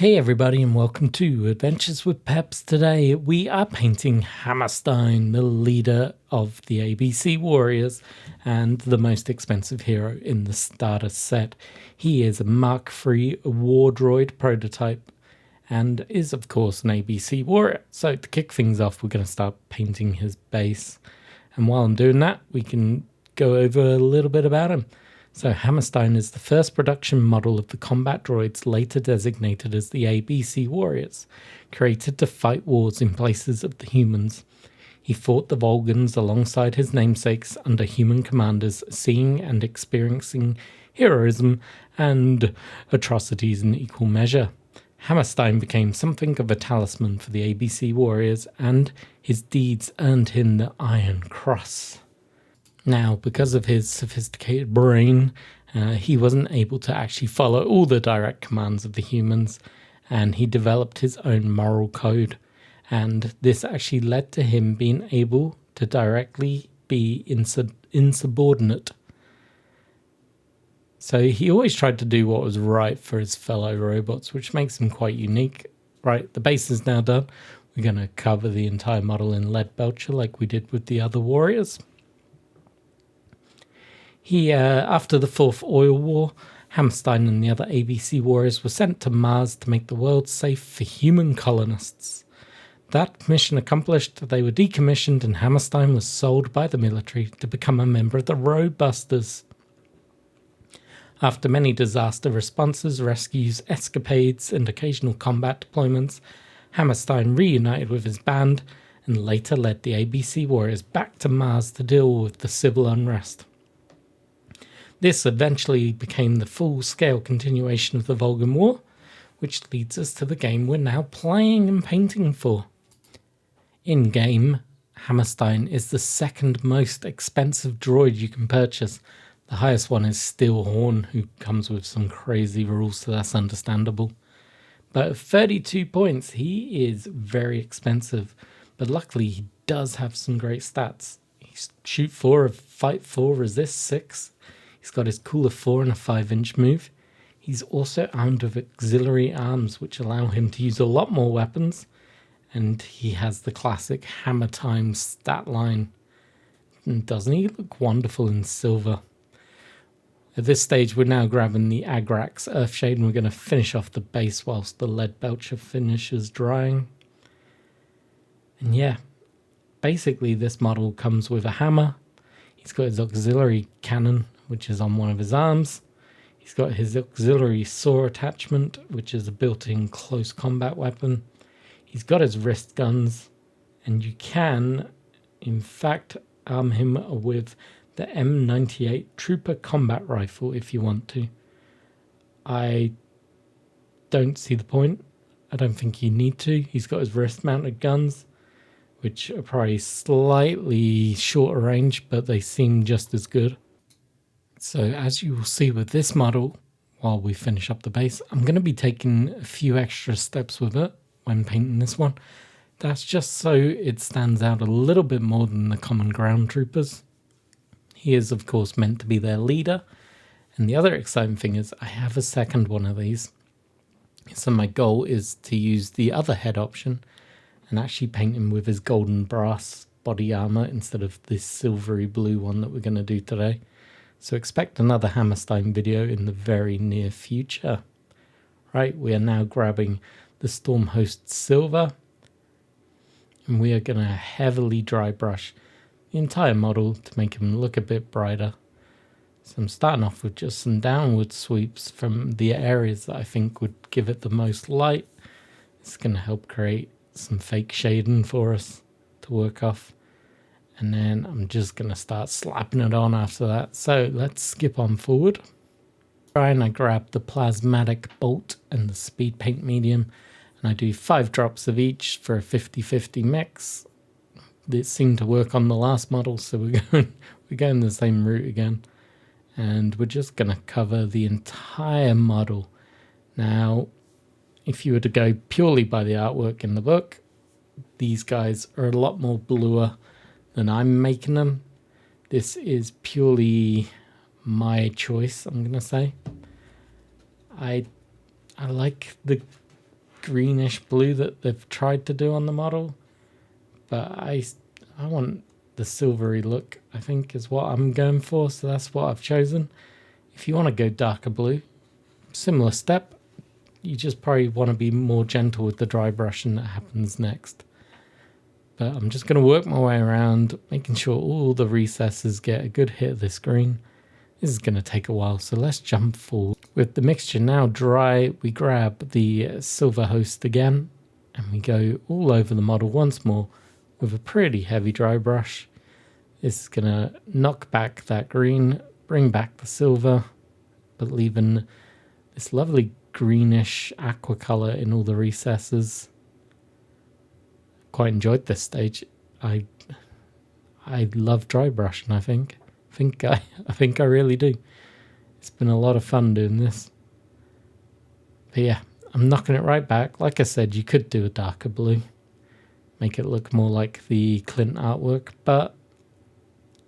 Hey everybody and welcome to Adventures with Peps. Today we are painting Hammerstein, the leader of the ABC Warriors and the most expensive hero in the starter set. He is a Mk III war droid prototype and is of course an ABC warrior. So to kick things off, we're going to start painting his base, and while I'm doing that we can go over a little bit about him. So Hammerstein is the first production model of the combat droids later designated as the ABC Warriors, created to fight wars in places of the humans. He fought the Volgans alongside his namesakes under human commanders, seeing and experiencing heroism and atrocities in equal measure. Hammerstein became something of a talisman for the ABC Warriors, and his deeds earned him the Iron Cross. Now, because of his sophisticated brain, he wasn't able to actually follow all the direct commands of the humans, and he developed his own moral code. And this actually led to him being able to directly be insubordinate. So he always tried to do what was right for his fellow robots, which makes him quite unique. Right, the base is now done. We're going to cover the entire model in lead belcher like we did with the other warriors. After the Fourth Oil War, Hammerstein and the other ABC warriors were sent to Mars to make the world safe for human colonists. That mission accomplished, they were decommissioned and Hammerstein was sold by the military to become a member of the Robusters. After many disaster responses, rescues, escapades, and occasional combat deployments, Hammerstein reunited with his band and later led the ABC warriors back to Mars to deal with the civil unrest. This eventually became the full-scale continuation of the Volgan War, which leads us to the game we're now playing and painting for. In-game, Hammerstein is the second most expensive droid you can purchase. The highest one is Steelhorn, who comes with some crazy rules, so that's understandable. But at 32 points, he is very expensive, but luckily he does have some great stats. He's shoot 4, fight 4, resist 6. He's got his cooler 4 and a 5-inch move. He's also armed with auxiliary arms, which allow him to use a lot more weapons. And he has the classic hammer time stat line. And doesn't he look wonderful in silver? At this stage, we're now grabbing the Agrax Earthshade, and we're going to finish off the base whilst the lead belcher finishes drying. And yeah, basically this model comes with a hammer. He's got his auxiliary cannon, which is on one of his arms. He's got his auxiliary saw attachment, which is a built-in close combat weapon. He's got his wrist guns, and you can, in fact, arm him with the M98 Trooper Combat Rifle if you want to. I don't see the point. I don't think you need to. He's got his wrist-mounted guns, which are probably slightly shorter range, but they seem just as good. So as you will see with this model, while we finish up the base, I'm going to be taking a few extra steps with it when painting this one. That's just so it stands out a little bit more than the common ground troopers. He is of course meant to be their leader. And the other exciting thing is I have a second one of these. So my goal is to use the other head option and actually paint him with his golden brass body armor instead of this silvery blue one that we're going to do today. So expect another Hammerstein video in the very near future. Right, we are now grabbing the Stormhost Silver, and we are going to heavily dry brush the entire model to make him look a bit brighter. So I'm starting off with just some downward sweeps from the areas that I think would give it the most light. It's going to help create some fake shading for us to work off. And then I'm just going to start slapping it on after that. So let's skip on forward. And I grab the plasmatic bolt and the speed paint medium. And I do 5 drops of each for a 50-50 mix. It seemed to work on the last model, so we're going the same route again. And we're just going to cover the entire model. Now, if you were to go purely by the artwork in the book, these guys are a lot more bluer than I'm making them. This is purely my choice, I'm going to say. I like the greenish blue that they've tried to do on the model, but I want the silvery look, I think, is what I'm going for, so that's what I've chosen. If you want to go darker blue, similar step, you just probably want to be more gentle with the dry brushing that happens next. But I'm just going to work my way around, making sure all the recesses get a good hit of this green. This is going to take a while, so let's jump forward. With the mixture now dry, we grab the silver host again, and we go all over the model once more with a pretty heavy dry brush. This is going to knock back that green, bring back the silver, but leaving this lovely greenish aqua color in all the recesses. Quite enjoyed this stage. I love dry brushing, I think I really do. It's been a lot of fun doing this. But yeah, I'm knocking it right back. Like I said, you could do a darker blue, make it look more like the Clint artwork, but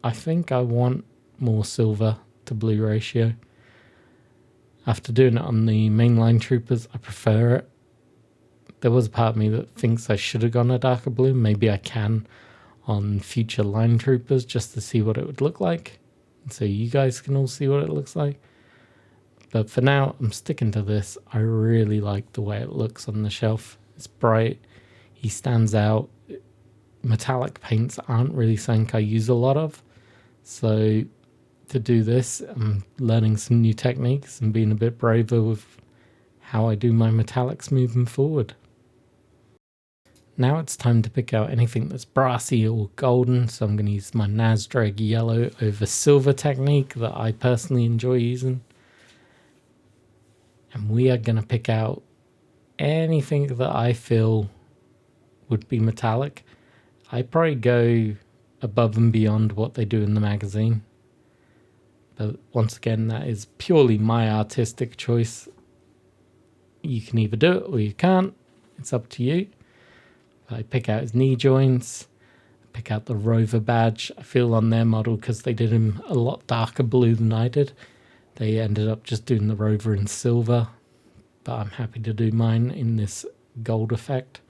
I think I want more silver to blue ratio. After doing it on the mainline troopers, I prefer it. There was a part of me that thinks I should have gone a darker blue. Maybe I can on future line troopers just to see what it would look like, so you guys can all see what it looks like. But for now, I'm sticking to this. I really like the way it looks on the shelf. It's bright. He stands out. Metallic paints aren't really something I use a lot of. So to do this, I'm learning some new techniques and being a bit braver with how I do my metallics moving forward. Now it's time to pick out anything that's brassy or golden, so I'm going to use my Nasdrag yellow over silver technique that I personally enjoy using. And we are going to pick out anything that I feel would be metallic. I probably go above and beyond what they do in the magazine. But once again, that is purely my artistic choice. You can either do it or you can't. It's up to you. I pick out his knee joints, pick out the rover badge. I feel on their model, because they did him a lot darker blue than I did, they ended up just doing the rover in silver, but I'm happy to do mine in this gold effect.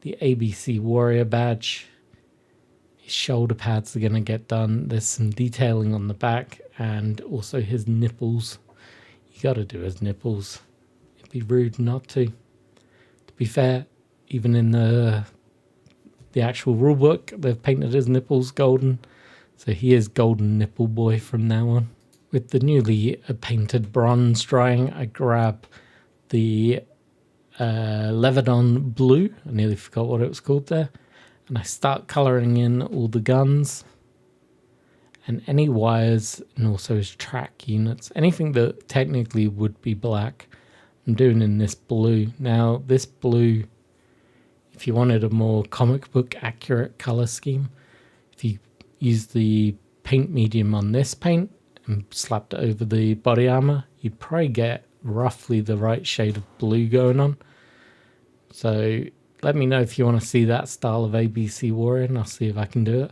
The ABC warrior badge, his shoulder pads are going to get done. There's some detailing on the back, and also his nipples. You got to do his nipples. It'd be rude not to. To be fair, even in the actual rulebook, they've painted his nipples golden. So he is golden nipple boy from now on. With the newly painted bronze drying, I grab the Levedon blue. I nearly forgot what it was called there. And I start colouring in all the guns and any wires, and also his track units. Anything that technically would be black, I'm doing in this blue. Now, this blue, if you wanted a more comic book accurate color scheme, if you use the paint medium on this paint and slapped it over the body armor, you'd probably get roughly the right shade of blue going on. So let me know if you want to see that style of ABC Warrior, and I'll see if I can do it.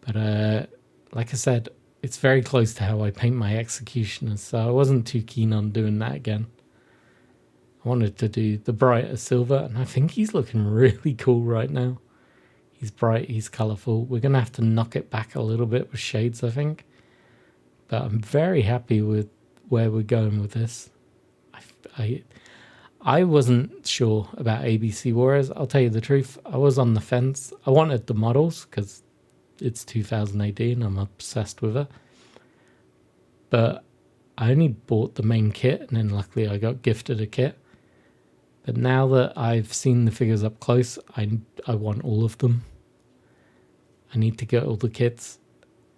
But like I said, it's very close to how I paint my executioners, so I wasn't too keen on doing that again. I wanted to do the brighter silver, and I think he's looking really cool right now. He's bright, he's colourful. We're going to have to knock it back a little bit with shades, I think. But I'm very happy with where we're going with this. I wasn't sure about ABC Warriors, I'll tell you the truth. I was on the fence. I wanted the models because it's 2000 AD and I'm obsessed with it. But I only bought the main kit, and then luckily I got gifted a kit. But now that I've seen the figures up close, I want all of them. I need to get all the kits.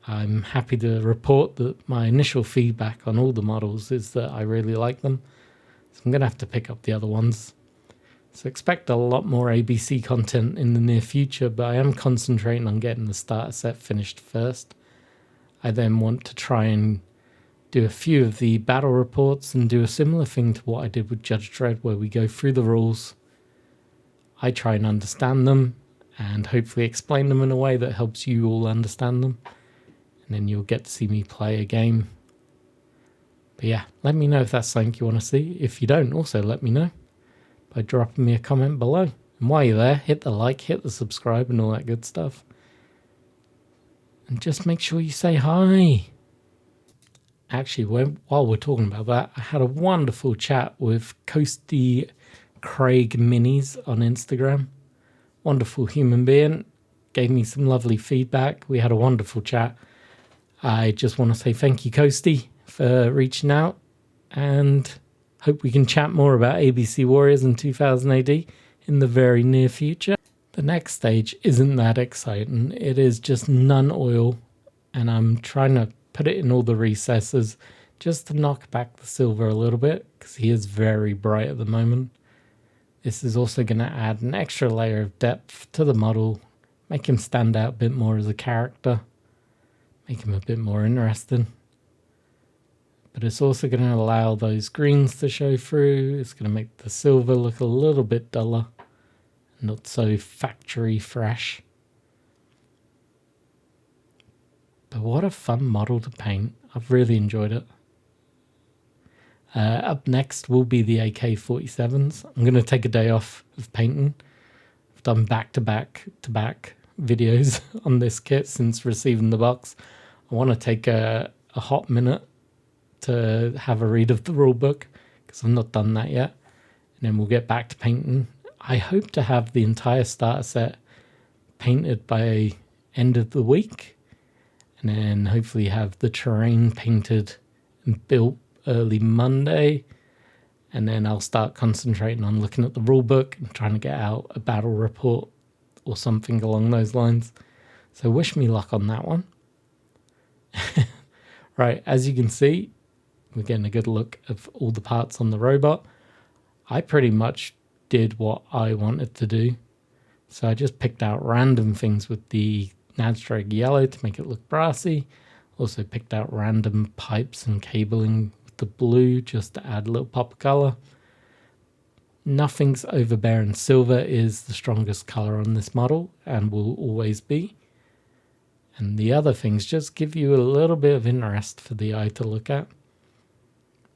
I'm happy to report that my initial feedback on all the models is that I really like them. So I'm going to have to pick up the other ones. So expect a lot more ABC content in the near future, but I am concentrating on getting the starter set finished first. I then want to try and do a few of the battle reports and do a similar thing to what I did with Judge Dredd, where we go through the rules. I try and understand them and hopefully explain them in a way that helps you all understand them. And then you'll get to see me play a game. But yeah, let me know if that's something you want to see. If you don't, also let me know. by dropping me a comment below. And while you're there, hit the like, hit the subscribe and all that good stuff. And just make sure you say hi. Actually, while we're talking about that, I had a wonderful chat with Coasty Craig Minis on Instagram. Wonderful human being. Gave me some lovely feedback. We had a wonderful chat. I just want to say thank you, Coasty, for reaching out. And hope we can chat more about ABC Warriors in 2000 AD in the very near future. The next stage isn't that exciting. It is just none oil. And I'm trying to put it in all the recesses just to knock back the silver a little bit, because he is very bright at the moment. This is also going to add an extra layer of depth to the model, make him stand out a bit more as a character, make him a bit more interesting. But it's also going to allow those greens to show through. It's going to make the silver look a little bit duller, not so factory fresh. But what a fun model to paint. I've really enjoyed it. Up next will be the AK-47s. I'm going to take a day off of painting. I've done back-to-back videos on this kit since receiving the box. I want to take a hot minute to have a read of the rulebook, because I've not done that yet. And then we'll get back to painting. I hope to have the entire starter set painted by end of the week. And then hopefully have the terrain painted and built early Monday. And then I'll start concentrating on looking at the rulebook and trying to get out a battle report or something along those lines. So wish me luck on that one. Right, as you can see, we're getting a good look of all the parts on the robot. I pretty much did what I wanted to do. So I just picked out random things with the Nadstreg yellow to make it look brassy. Also picked out random pipes and cabling with the blue just to add a little pop of colour. Nothing's overbearing. Silver is the strongest colour on this model and will always be. And the other things just give you a little bit of interest for the eye to look at.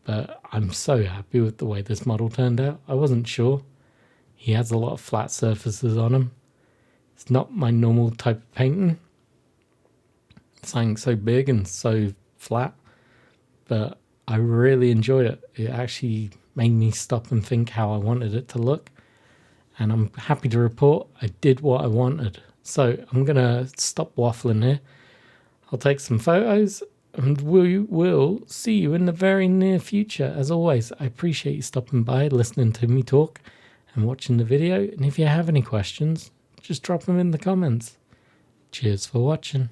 But I'm so happy with the way this model turned out. I wasn't sure. He has a lot of flat surfaces on him. It's not my normal type of painting. Something so big and so flat. But I really enjoyed it. It actually made me stop and think how I wanted it to look. And I'm happy to report I did what I wanted. So I'm going to stop waffling here. I'll take some photos and we will see you in the very near future. As always, I appreciate you stopping by, listening to me talk and watching the video. And if you have any questions, just drop them in the comments. Cheers for watching.